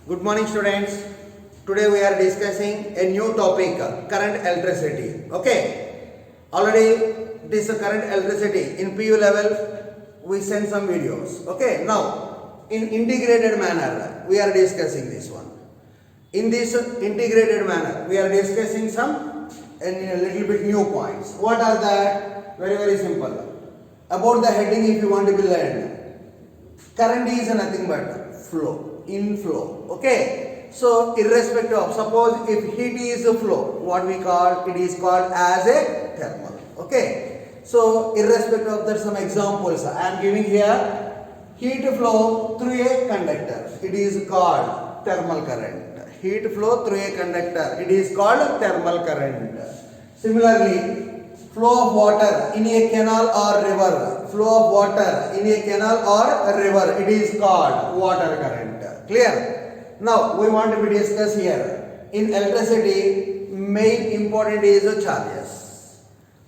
Good morning, students. Today we are discussing a new topic, current electricity. Okay. Already this current electricity in PU level we sent some videos. Okay. Now in integrated manner we are discussing this one. In this integrated manner we are discussing some a little bit new points. What are that? Very simple. About the heading, if you want to be learned, current is nothing but flow, inflow. Okay. So irrespective of, suppose if heat is a flow, what we call, it is called as a thermal. Okay. So irrespective of that, some examples I am giving here. Heat flow through a conductor, it is called thermal current. Heat flow through a conductor, it is called thermal current. Similarly, flow of water in a canal or river, flow of water in a canal or river, it is called water current. Clear? Now we want to discuss here, in electricity main important is the charges.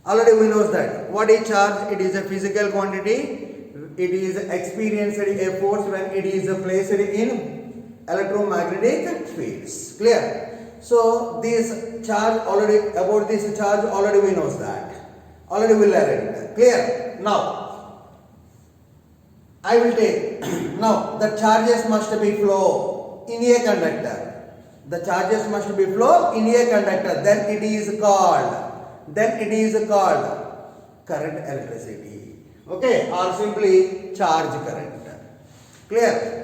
Already we know that what is charge? It is a physical quantity, it is experienced a force when it is placed in electromagnetic fields. Clear? So this charge, already about this charge already we know that. Already we learned. Clear? Now I will take now the charges must be flow in a conductor. The charges must be flow in a conductor. Then it is called current electricity. Okay, or simply charge current. Clear?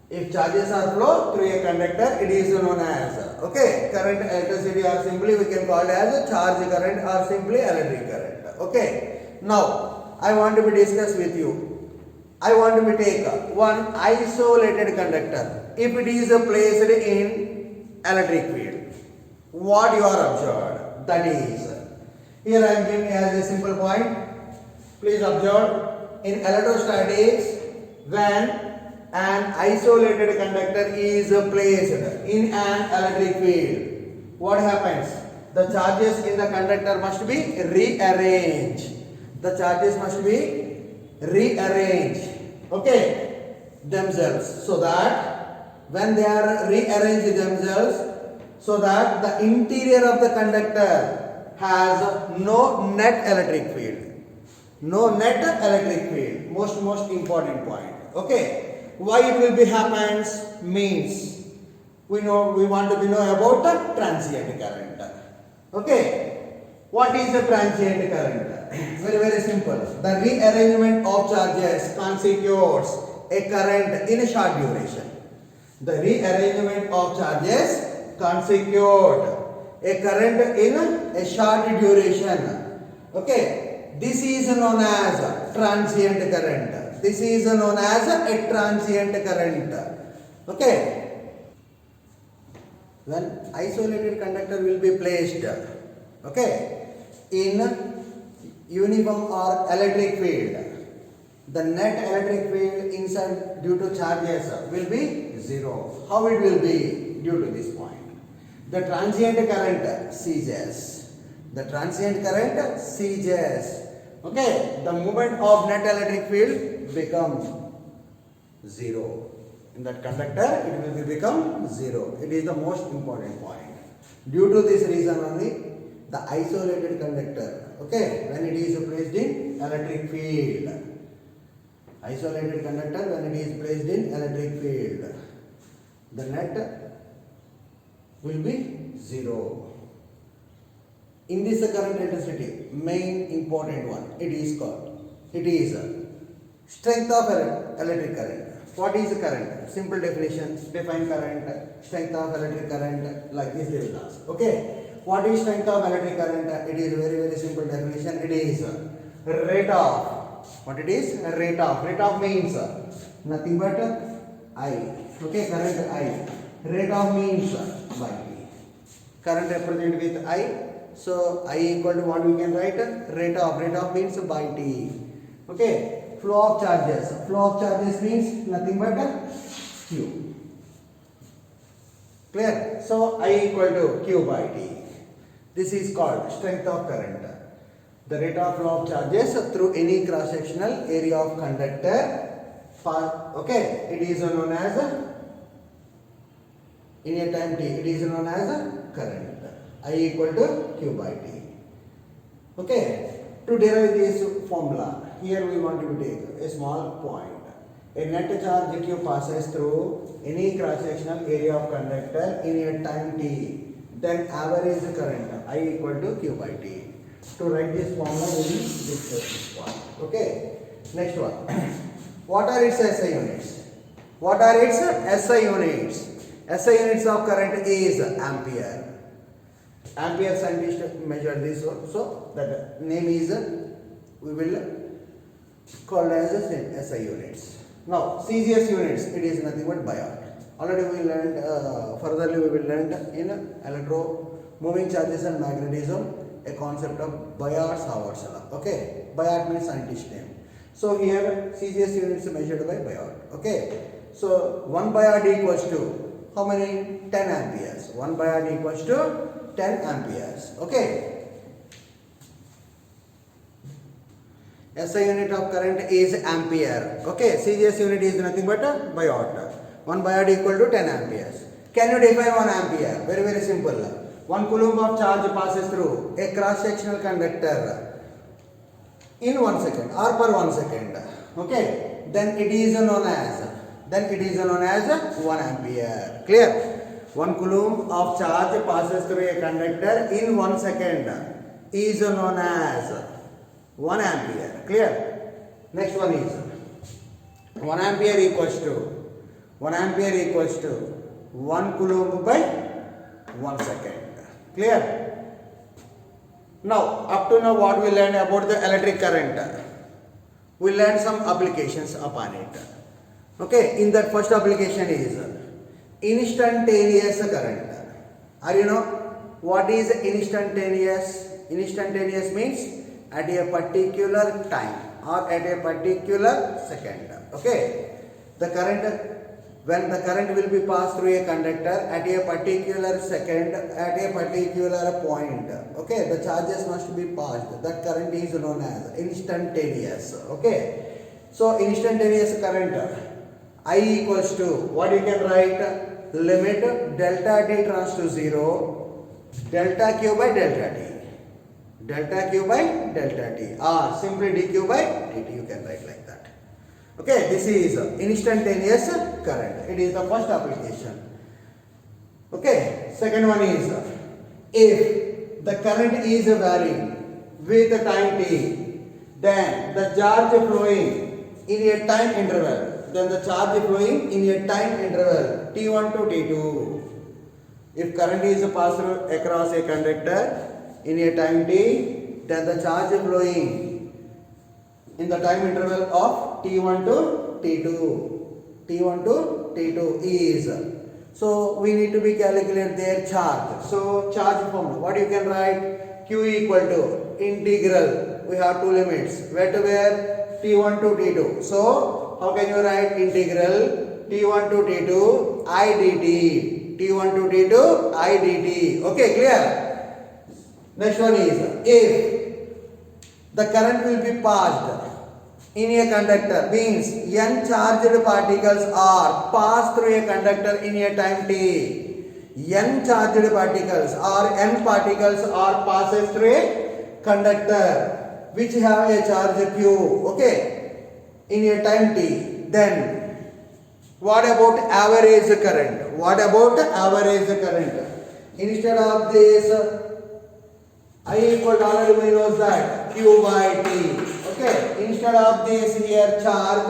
If charges are flow through a conductor, it is known as current electricity, or simply we can call it as a charge current or simply electric current. Okay. Now I want to be discuss with you. I want to be take one isolated conductor. If it is placed in electric field, what you are observed? That is, here I am giving as a simple point. Please observe, in electrostatics, when an isolated conductor is placed in an electric field, what happens? The charges in the conductor must be rearranged. The charges must be rearranged, themselves, so that when they are rearranged themselves, so that the interior of the conductor has no net electric field. No net electric field. Most important point. Okay. Why it will be happens means we want to know about the transient current. Okay. What is the transient current? Very simple. The rearrangement of charges constitutes a current in a short duration. The rearrangement of charges constitute a current in a short duration. Okay. This is known as transient current. This is known as a transient current. Okay. When isolated conductor will be placed, in uniform or electric field, the net electric field inside due to charges will be zero. How it will be? Due to this point. The transient current ceases. The transient current ceases. Okay, the movement of net electric field becomes zero. In that conductor, it will become zero. It is the most important point. Due to this reason only, the isolated conductor, when it is placed in electric field, isolated conductor when it is placed in electric field, the net will be zero. In this current electricity, main important one, it is strength of electric current. What is current? Simple definition, define current, strength of electric current, like this they will ask. What is strength of electric current? It is very simple definition. It is rate of, what it is? Rate of. Rate of means nothing but I. Current I. Rate of means by T. Current represented with I. So I equal to what we can write? Rate of. Rate of means by T. Flow of charges. Flow of charges means nothing but Q. Clear? So I equal to Q by T. This is called strength of current. The rate of flow of charges through any cross-sectional area of conductor. It is known as in a time t, it is known as a current. I equal to q by t. Okay. To derive this formula, here we want to take a small point. A net charge q passes through any cross-sectional area of conductor in a time t. Then average current I equal to q by t. To write this formula, we will discuss this one. Okay. Next one. What are its SI units? What are its SI units? SI units of current is ampere. Ampere scientists measure this one, so that name is we will call as SI units. Now CGS units, it is nothing but Biot. Already we learned furtherly we will learn in electro moving charges and magnetism a concept of Biot-Savart's law. Okay, Biot means scientist name. So here CGS units measured by Biot. Okay, so 1 Biot equals to how many? 10 amperes. 1 Biot equals to 10 amperes. Okay. SI unit of current is ampere. Okay. CGS unit is nothing but a Biot. 1 Biot equal to 10 amperes. Can you define 1 ampere? Very, very simple. 1 coulomb of charge passes through a cross-sectional conductor in 1 second or per 1 second. Okay. Then it is known as 1 ampere. Clear? 1 coulomb of charge passes through a conductor in 1 second is known as 1 ampere. Clear? Next one is 1 ampere equals to 1 coulomb by 1 second. Clear? Now, up to now what we learned about the electric current? We learned some applications upon it. Okay, in that first application is instantaneous current. Are you know what is instantaneous? Instantaneous means at a particular time or at a particular second. Okay, the current, when the current will be passed through a conductor at a particular second at a particular point. Okay, the charges must be passed. That current is known as instantaneous. Okay, so instantaneous current I equals to what you can write, limit delta t trans to 0 delta q by delta t. Delta q by delta t or simply dq by dt, you can write like that. Okay, this is instantaneous current. It is the first application. Okay, second one is if the current is varying with the time t, then the charge flowing in a time interval, t1 to t2. If current is passed across a conductor in a time t, then the charge flowing in the time interval of t1 to t2 is. So we need to be calculate their charge. So charge formula, what you can write? Q equal to integral. We have two limits. Where to where? t1 to t2. So how can you write integral t1 to t2 I dt? t1 to t2 I dt. Okay, clear? Next one is if the current will be passed in a conductor, means n charged particles are passed through a conductor in a time t. N charged particles or n particles are passes through a conductor which have a charge q. Okay, in a time t. Then what about average current? Instead of this I equal to already we know that q by t. Okay, instead of this here charge,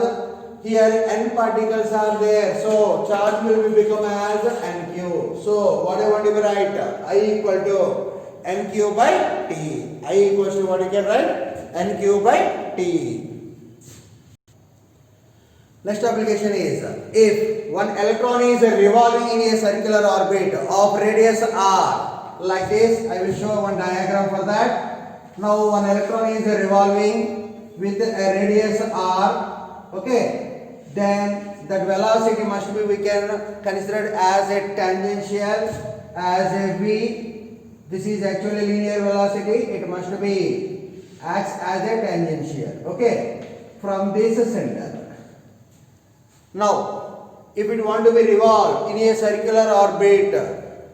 here n particles are there, so charge will become as nq. So what I want to write? I equal to nq by t. I equals to what you can write? nq by t. Next application is if one electron is revolving in a circular orbit of radius r. Like this, I will show one diagram for that. Now one electron is revolving with a radius r. Okay, then that velocity must be, we can consider as a tangential, as a v. This is actually linear velocity. It must be acts as a tangential. Okay, from this center. Now if it want to be revolved in a circular orbit,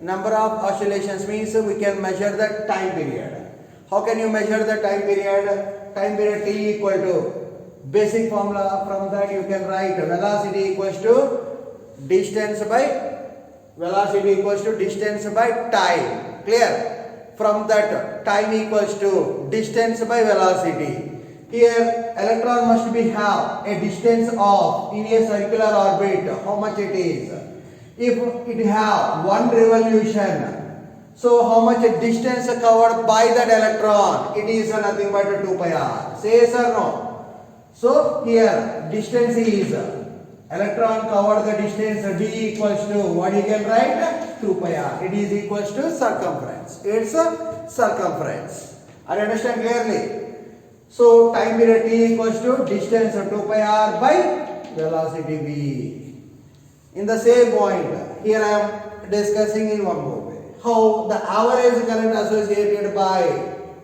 number of oscillations means we can measure the time period. How can you measure the time period? Time period t equal to basic formula. From that you can write velocity equals to distance by time. Clear? From that, time equals to distance by velocity. Here electron must be have a distance of in a circular orbit. How much it is? If it have one revolution, so how much distance covered by that electron? It is nothing but 2 pi r. Say yes or no? So here distance is electron covered the distance d equals to what you can write? 2 pi r. It is equals to circumference. It's a circumference. Are you understand clearly? So time period t equals to distance 2 pi r by velocity v. In the same point, here I am discussing in one more way how the average current associated by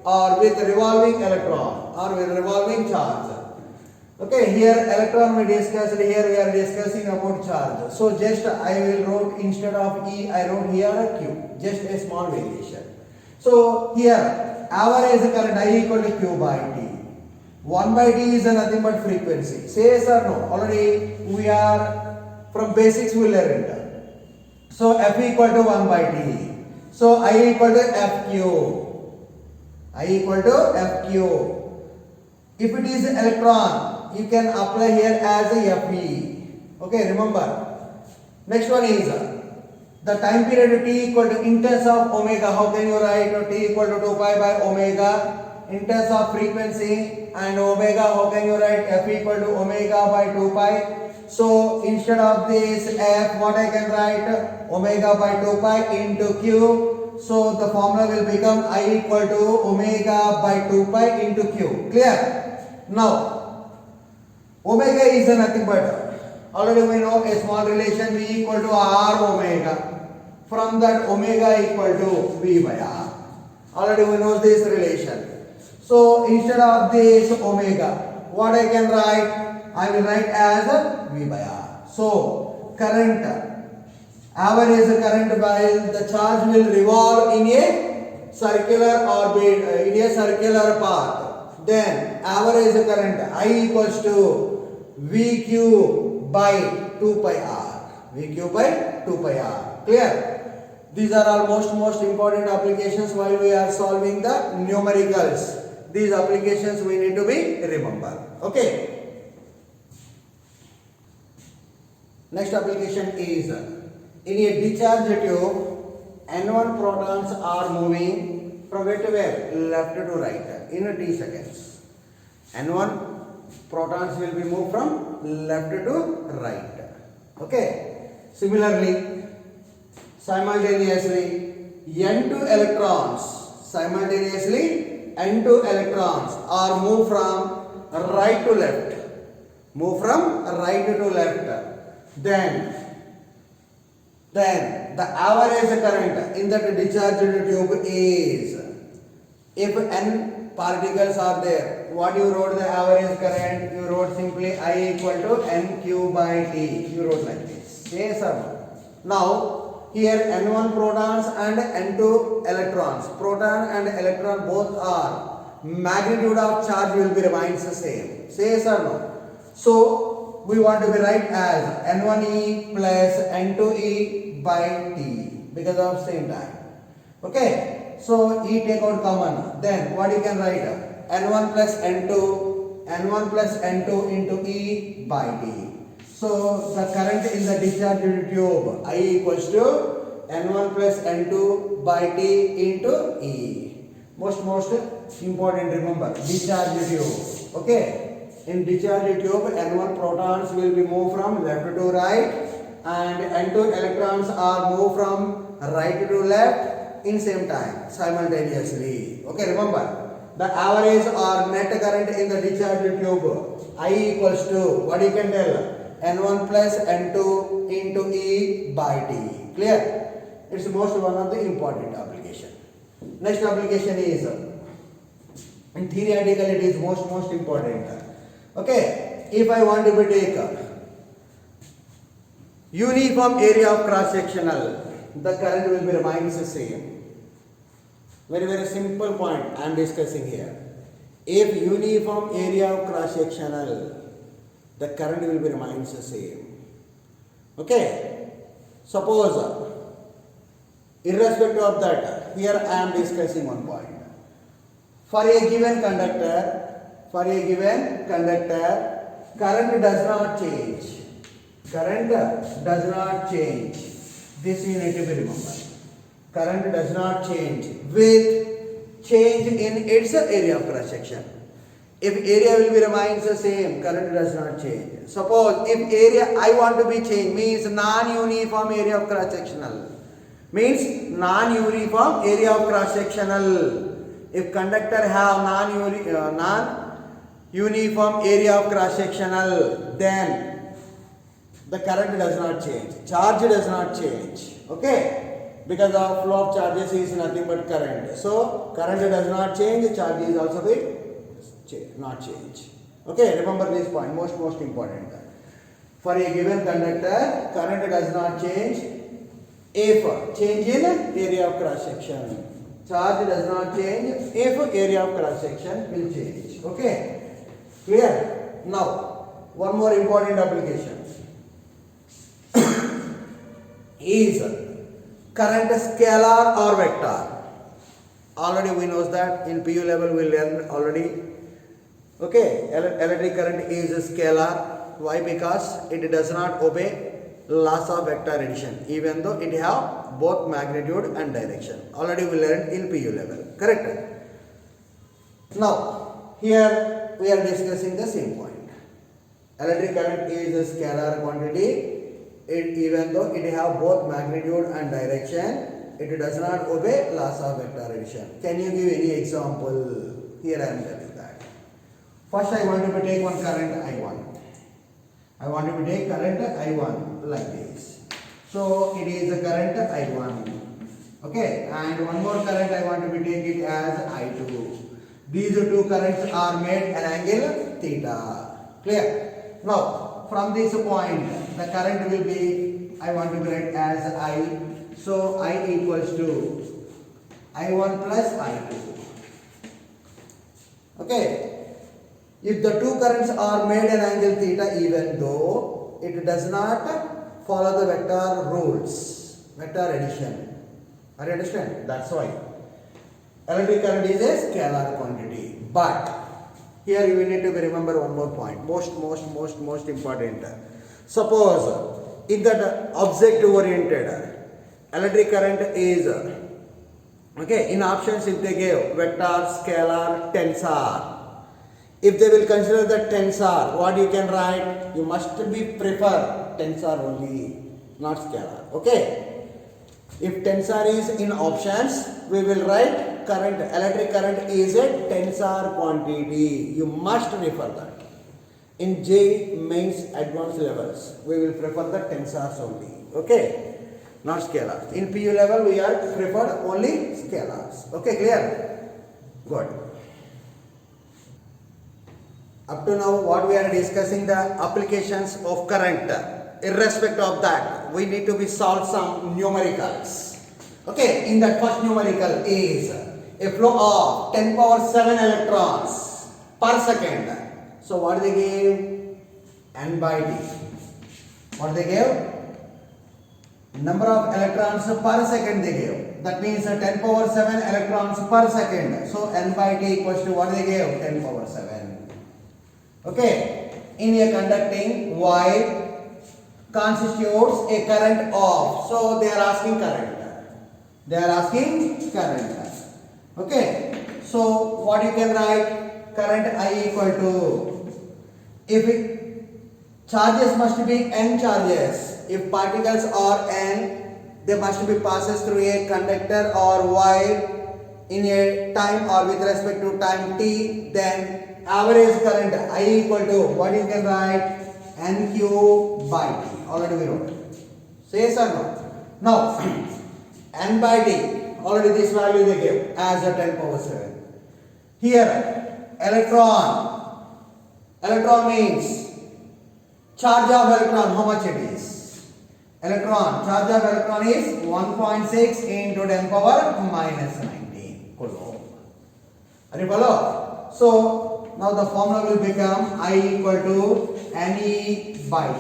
or with revolving electron or with revolving charge. Okay, here electron we discussed, here we are discussing about charge. So just I will wrote instead of E, I wrote here a Q, just a small variation. So here average current I equal to Q by T. 1 by T is nothing but frequency. Say yes or no? Already we are from basics we learned. So F equal to 1 by T. So I equal to FQ. I equal to FQ. If it is electron, you can apply here as a Fe. Okay, remember. Next one is the time period T equal to in terms of omega. How can you write T equal to 2 pi by omega? In terms of frequency and omega, how can you write F equal to omega by 2 pi? So instead of this F, what I can write? Omega by 2 pi into Q. So the formula will become I equal to omega by 2 pi into Q. Clear? Now, omega is nothing but, already we know a small relation V equal to R omega. From that omega equal to V by R. Already we know this relation. So instead of this omega, what I can write? I will write as V by R. So current, average current by the charge will revolve in a circular orbit, in a circular path. Then average current I equals to VQ by 2 pi R. VQ by 2 pi R. Clear? These are all most important applications while we are solving the numericals. These applications we need to be remember. Okay. Next application is in a discharge tube, N1 protons are moving from where to where? Left to right in t seconds. N1 protons will be moved from left to right. Okay. Similarly, simultaneously, N2 electrons are moved from right to left. Then the average current in that discharged tube is, if n particles are there, what you wrote the average current? You wrote simply I equal to nq by t. You wrote like this. Yes or no? Now here n1 protons and n2 electrons. Proton and electron both are magnitude of charge will be remains the same. Say yes or no? So we want to be write as n1e plus n2e by t because of same time. Okay. So e take out common. Then what you can write? n1 plus n2 into e by t. So the current in the discharged tube I equals to n1 plus n2 by t into e. Most important, remember, discharged tube. Okay. In discharged tube, n1 protons will be moved from left to right and n2 electrons are moved from right to left in same time simultaneously. Okay, remember the average or net current in the discharged tube I equals to what you can tell? N1 plus N2 into E by T. Clear? It's most one of the important application. Next application is, in theoretical it is most important. Okay, if I want to take uniform area of cross sectional, the current will be remains the same. Very very simple point I am discussing here. If uniform area of cross sectional, the current will be remains the same. Okay. Suppose irrespective of that, here I am discussing one point. For a given conductor, current does not change. Current does not change. This you need to be remember. Current does not change with change in its area of cross section. If area will be remains the same, current does not change. Suppose if area I want to be changed, means non-uniform area of cross sectional. Means non-uniform area of cross sectional. If conductor have non-uniform area of cross sectional, then the current does not change. Charge does not change. Okay. Because the flow of charges is nothing but current. So current does not change. Charge is also will not change. Okay. Remember this point. Most important. For a given conductor, current does not change. If change in area of cross section, charge does not change if area of cross section will change. Okay, clear? Now, one more important application is current scalar or vector. Already we know that in PU level we learned already. Okay, electric current is scalar. Why? Because it does not obey laws of vector addition, even though it have both magnitude and direction. Already we learned in PU level. Correct? Now, here we are discussing the same point. Electric current is a scalar quantity. Even though it have both magnitude and direction, it does not obey laws of vector addition. Can you give any example? Here I am telling that. First I want to take one current I1. I want to take current I1 like this. So it is a current I1. Okay, and one more current I want to take it as I2. These two currents are made an angle theta. Clear? Now from this point the current will be, I want to write as I. So I equals to I1 plus I2. Okay. If the two currents are made an angle theta, even though it does not follow the vector rules, vector addition. Are you understand? That's why electric current is a scalar quantity. But here you need to remember one more point. Most important. Suppose in that object oriented, electric current is okay. In options, if they gave vector, scalar, tensor. If they will consider the tensor, what you can write? You must be prefer tensor only, not scalar. Okay. If tensor is in options, we will write current. Electric current is a tensor quantity. You must refer that. In J mains advanced levels, we will prefer the tensors only. Okay. Not scalar. In PU level, we are preferred only scalars. Okay, clear? Good. Up to now, what we are discussing the applications of current. Irrespective of that, we need to be solve some numericals. Okay, in that first numerical is a flow of 10 power 7 electrons per second. So what they gave? N by D. What they gave? Number of electrons per second they gave. That means 10 power 7 electrons per second. So N by D equals to what they gave? 10 power 7. Okay, in a conducting wire constitutes a current of. So they are asking current. They are asking current. Okay, so what you can write? Current I equal to, if charges must be n charges. If particles are n, they must be passes through a conductor or wire in a time or with respect to time t, then average current I equal to what you can write? NQ by T. Already we wrote. Say yes or no? Now, N by D, already this value they gave as a 10 power 7. Here, electron. Electron means charge of electron, how much it is? Electron, charge of electron is 1.6 into 10 power minus 19 coulomb. Are you follow? So now the formula will become I equal to Ne by T.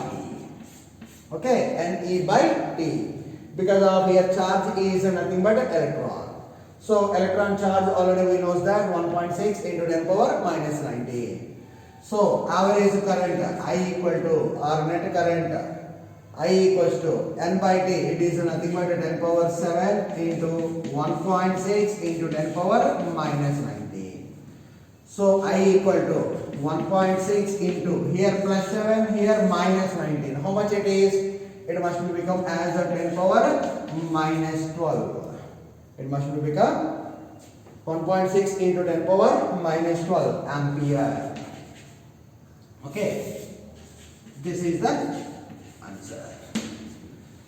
Okay, Ne by T. Because of here charge is nothing but electron. So electron charge already we know that 1.6 into 10 power minus 19. So average current I equal to, or net current I equals to N by T. It is nothing but 10 power 7 into 1.6 into 10 power minus 19. So I equal to 1.6 into here plus 7, here minus 19. How much it is? It must become as a 10 power minus 12. It must become 1.6 into 10 power minus 12 ampere. Okay, this is the answer.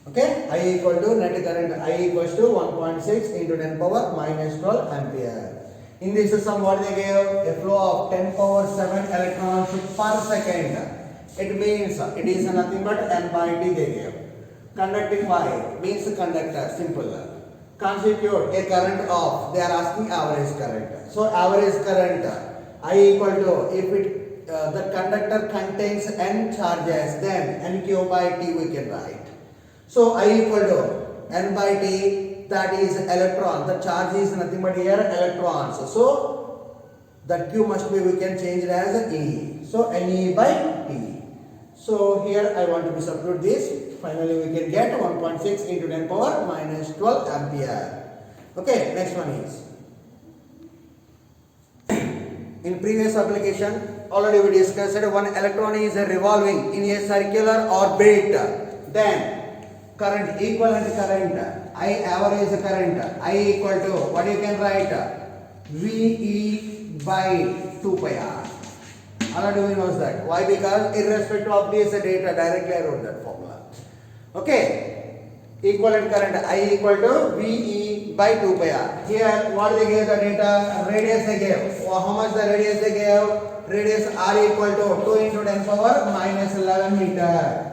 Okay, I equal to net current I equals to 1.6 into 10 power minus 12 ampere. In this sum what they gave? A flow of 10 power 7 electrons per second. It means it is nothing but N by T they gave. Conducting wire means conductor, simple. Constitute a current of, they are asking average current. So average current I equal to, if it the conductor contains N charges, then NQ by T we can write. So I equal to N by T, that is electron. The charge is nothing but here electrons. So that Q must be, we can change it as E. So Ne by T. So here I want to substitute this. Finally we can get 1.6 into 10 power minus 12 ampere. Okay, next one is. In previous application, already we discussed one electron is revolving in a circular orbit. Then current, equivalent current, I average current, I equal to, what you can write? VE by 2 pi r. Already we know that. Why? Because irrespective of this data, directly I wrote that formula. Okay. Equivalent current I equal to VE by 2 pi r. Here what they gave the data? Radius they gave. How much the radius they gave? Radius R equal to 2 into 10 power minus 11 meter.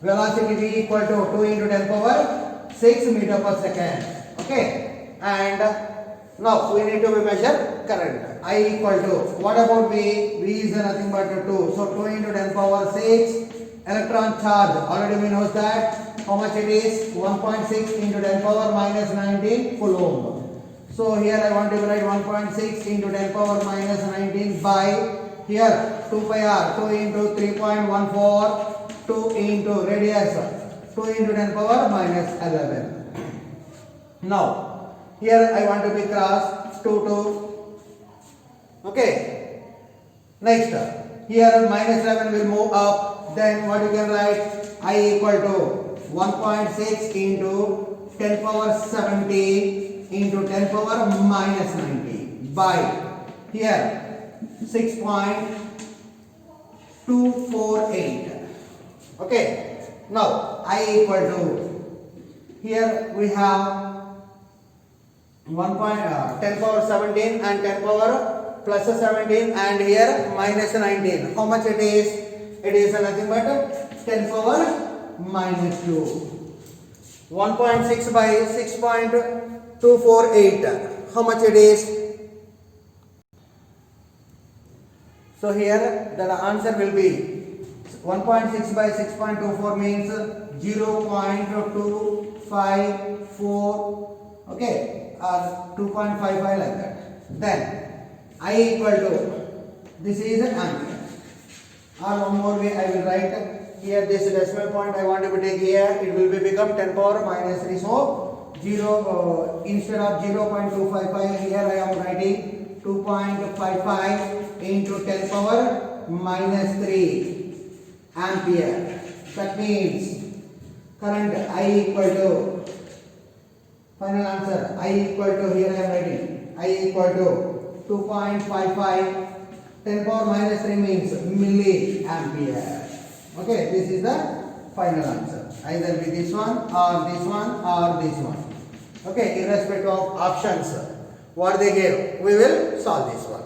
Velocity V equal to 2 into 10 power 6 meter per second. Okay. And now we need to measure current. I equal to, what about V? V is nothing but 2. So 2 into 10 power 6. Electron charge, already we know that. How much it is? 1.6 into 10 power minus 19 coulomb. So here I want to write 1.6 into 10 power minus 19 by, here 2 pi r, 2 into 3.14. 2 into radius, 2 into 10 power minus 11. Now, here I want to be cross 2. Okay. Next, here minus 11 will move up. Then what you can write? I equal to 1.6 into 10 power 70 into 10 power minus 90 by, here 6.248. Okay, now I equal to, here we have 10 power 17 and 10 power plus 17 and here minus 19. How much it is? It is nothing but 10 power minus 2. 1.6 by 6.248. How much it is? So here the answer will be 1.6 by 6.24 means 0.254, okay, or 2.55 like that. Then I equal to, this is an ampere. Or one more way I will write, here this decimal point I want to take here, it will be become 10 power minus 3. So 0, instead of 0.255 here I am writing 2.55 into 10 power minus 3 ampere. That means current I equal to, final answer, I equal to, here I am writing, I equal to 2.55, 10 power minus 3 means milliampere. Okay, this is the final answer. Either be this one or this one or this one. Okay, irrespective of options, what they gave, we will solve this one.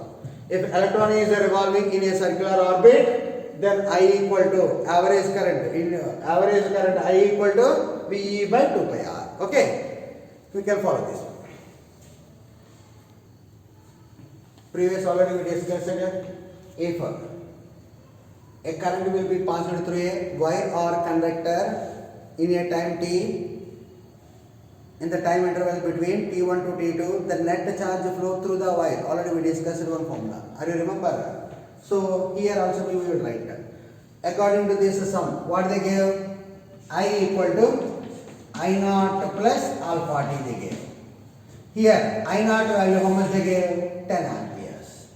If electron is revolving in a circular orbit, then I equal to average current. In average current I equal to Pe by 2 pi r. Okay, we can follow this one. Previous already we discussed it. If a current will be passed through a wire or conductor in a time t, in the time interval between t1 to t2, the net charge flow through the wire. Already we discussed one formula. Are you remember? So here also we will write. According to this sum, what they gave? I equal to I naught plus alpha t they gave. Here I naught value how much they gave? 10 amperes.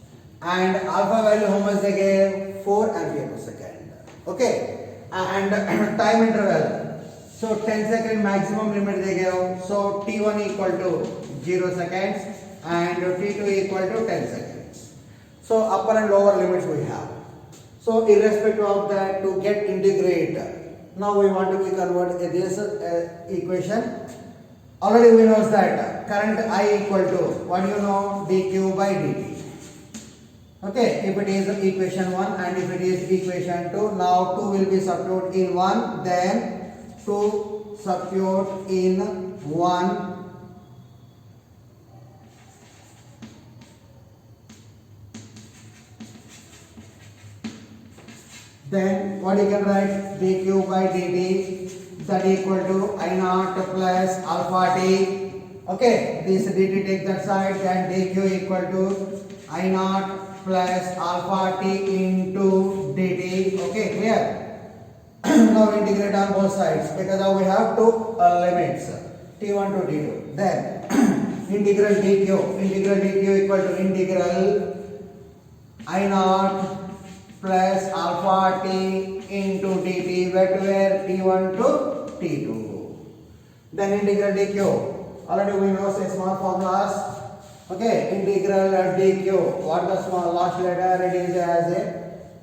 And alpha value how much they gave? 4 ampere per second. Okay. And time interval. So 10 second maximum limit they gave. So t1 equal to 0 seconds and t2 equal to 10 seconds. So upper and lower limits we have. So irrespective of that, to get integrate, now we want to be convert this equation. Already we know that current I equal to, what do you know, dq by dt. Okay, if it is equation 1 and if it is equation 2, now 2 will be substituted in 1, then 2 substitute in 1. Then what you can write? dq by dt that equal to I naught plus alpha t. Okay, this dt take that side, then dq equal to I naught plus alpha t into dt. Okay, clear? Now integrate on both sides because now we have two limits t1 to t2. Then integral dq equal to integral I naught plus alpha t into dt, where t1 to t2. Then integral dq. Already we know say small formulas. Okay, integral dq. What the small last letter? It is as a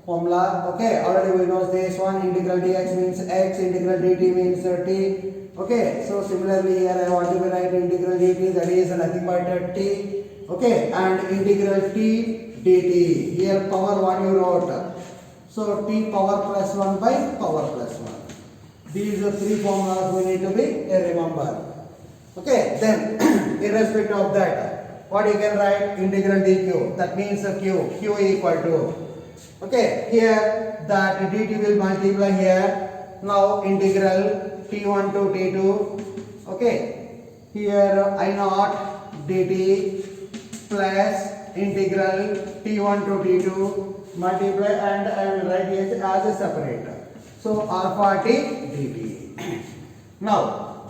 formula. Okay, already we know this one. Integral dx means x. Integral dt means t. Okay, so similarly here I want to be write integral dt, that is nothing but t. Okay, and integral t dt. Here power what you wrote. So t power plus 1 by power plus 1. These are three formulas we need to be remember. Okay, then irrespective of that, what you can write? Integral dq. That means q equal to. Okay, here that dt will multiply here. Now integral t1 to t2. Okay, here I naught dt plus integral t1 to t2 multiply, and I will write it as a separator. So alpha t dt. Now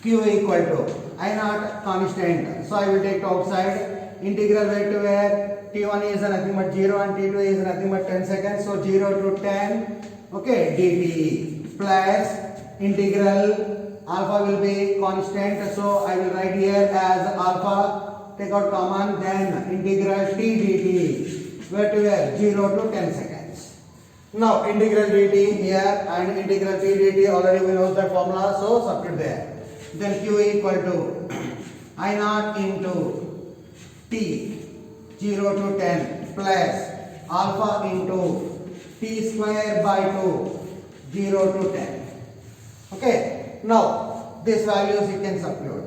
q equal to I naught constant. So I will take outside. Integral where to where? T1 is nothing but 0 and T2 is nothing but 10 seconds. So 0 to 10. Okay, dt plus integral alpha will be constant. So I will write here as alpha. Take out common. Then integral t dt. Where to where? 0 to 10 seconds. Now integral dt here and integral t dt, already we know the formula, so substitute there. Then q equal to I naught into t 0 to 10 plus alpha into t square by 2 0 to 10. Okay, now these values you can substitute.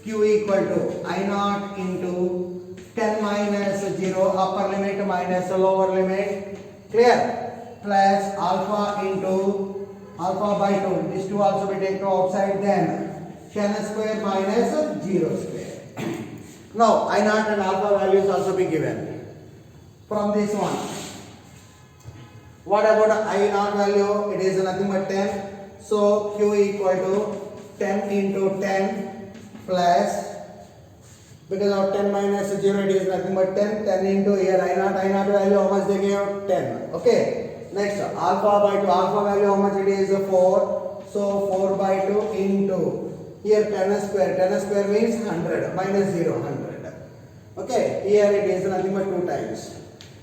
Q equal to I naught into 10 minus 0 upper limit minus lower limit, clear, plus alpha into alpha by 2. These two also we take to outside. Then 10 square minus 0 square. Now I naught and alpha values also be given from this one. What about I naught value? It is nothing but 10. So q equal to 10 into 10 plus, because of 10 minus 0 it is nothing but 10. 10 into here I naught value how much they gave? 10. Okay. Next alpha by 2. Alpha value how much it is? 4. So 4 by 2 into here 10 square. 10 square means 100 minus 0 100. Okay. Here it is nothing but 2 times.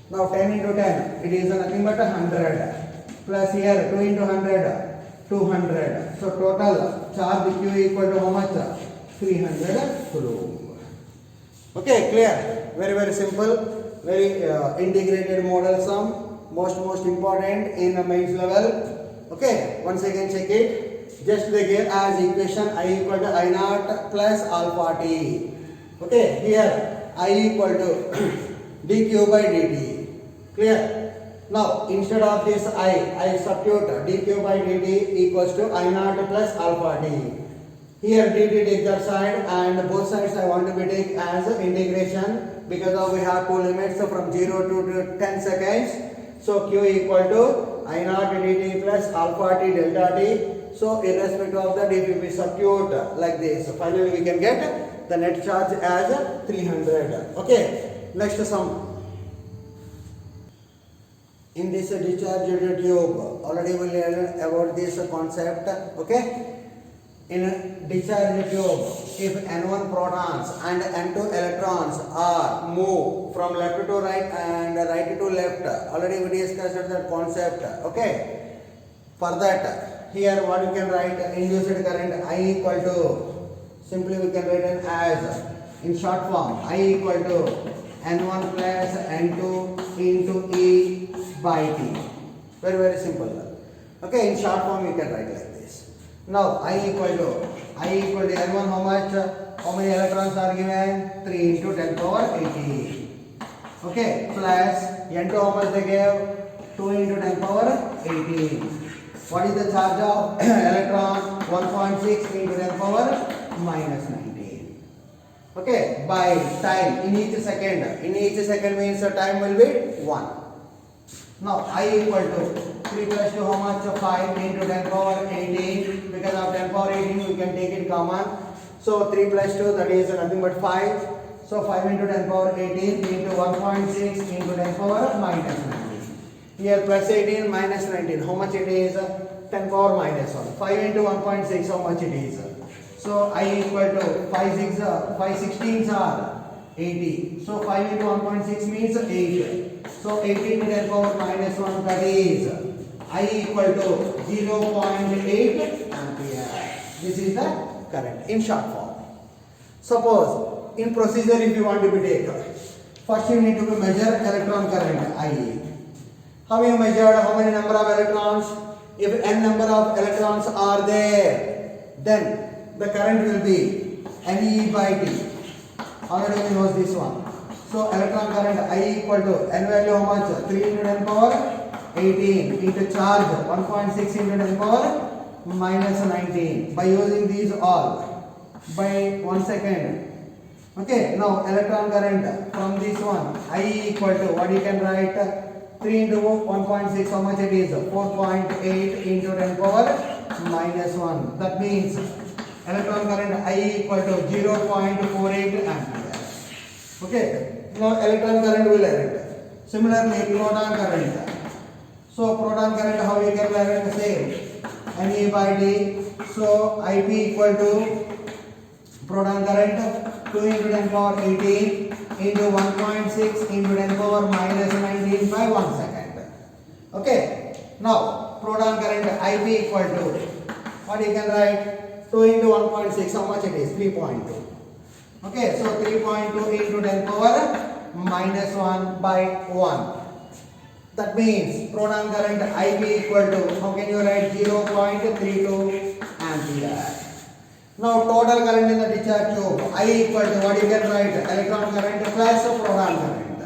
Now 10 into 10 it is nothing but 100 plus here 2 into 100 200. So total charge q equal to how much? 300 coulomb. Okay, clear? Very simple, very integrated model sum. Most important in the mains level. Okay, once again check it. just they give as equation I equal to I naught plus alpha t. Okay, here I equal to dq by dt. Clear? Now instead of this I substitute dq by dt equals to I naught plus alpha t. Here dt take that side and both sides I want to be take as integration because of we have two limits from 0 to 10 seconds. So q equal to I naught dt plus alpha t delta t. So irrespective of that, if we substitute like this, finally we can get the net charge as 300. Okay, next sum. In this discharged tube, already we learned about this concept. Okay, in a discharged tube, if N1 protons and N2 electrons are move from left to right and right to left, already we discussed that concept. Okay, for that, here what you can write, induced current I equal to, simply we can write it as, in short form, I equal to N1 plus N2 into E by T. Very, very simple. Okay, in short form you can write like this. Now I equal to N1 how much? How many electrons are given? 3 into 10 power 18. Okay, plus N2 how much they gave? 2 into 10 power 18. What is the charge of electron? 1.6 into 10 power minus 19. Okay, by time in each second. In each second means the time will be 1. Now I equal to 3 plus 2 how much? 5 into 10 power 18. Because of 10 power 18 we can take it common. So 3 plus 2 that is nothing but 5. So 5 into 10 power 18 into 1.6 into 10 power minus 19. Here plus 18 minus 19. How much it is? 10 power minus 1. 5 into 1.6 how much it is? So I equal to 5 16s are 80. So 5 into 1.6 means 8. So 18 to 10 power minus 1, that is I equal to 0.8 ampere. This is the current in short form. Suppose in procedure if you want to be taken, first you need to measure electron current IE. How you measured how many number of electrons? If n number of electrons are there, then the current will be Ne by T. Already we know this one. So electron current I equal to n value how much? 3 into 10 power 18 into charge 1.6 into 10 power minus 19. By using these all by 1 second. Okay, now electron current from this one I equal to what you can write? 3 into 1.6 how much it is? 4.8 into 10 power minus 1. That means electron current I equal to 0.48 ampere. Okay, now electron current will erect. Similarly proton current. So proton current how you can write the same? Ne by T. So IP equal to proton current 2 into 10 power 18 into 1.6 into 10 power minus 19 by 1 second. Okay, now proton current IP equal to what you can write? 2 into 1.6 how much it is? 3.2. Okay, so 3.2 into 10 power minus 1 by 1. That means proton current IB equal to, how can you write? 0.32 ampere. Now total current in the discharge tube I equal to what you can write? Electron current plus proton current.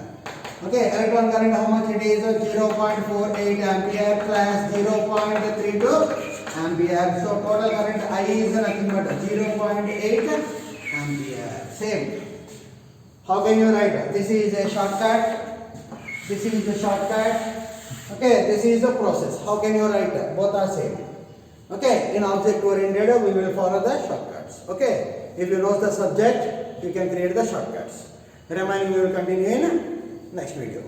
Okay, electron current how much it is? 0.48 ampere plus 0.32 ampere. So total current I is nothing but 0.8 ampere. Same. How can you write? This is a shortcut. This is the shortcut. Okay, this is the process. How can you write? Both are same. Okay, in object oriented we will follow the shortcuts. Okay, if you know the subject, you can create the shortcuts. Remaining we will continue in next video.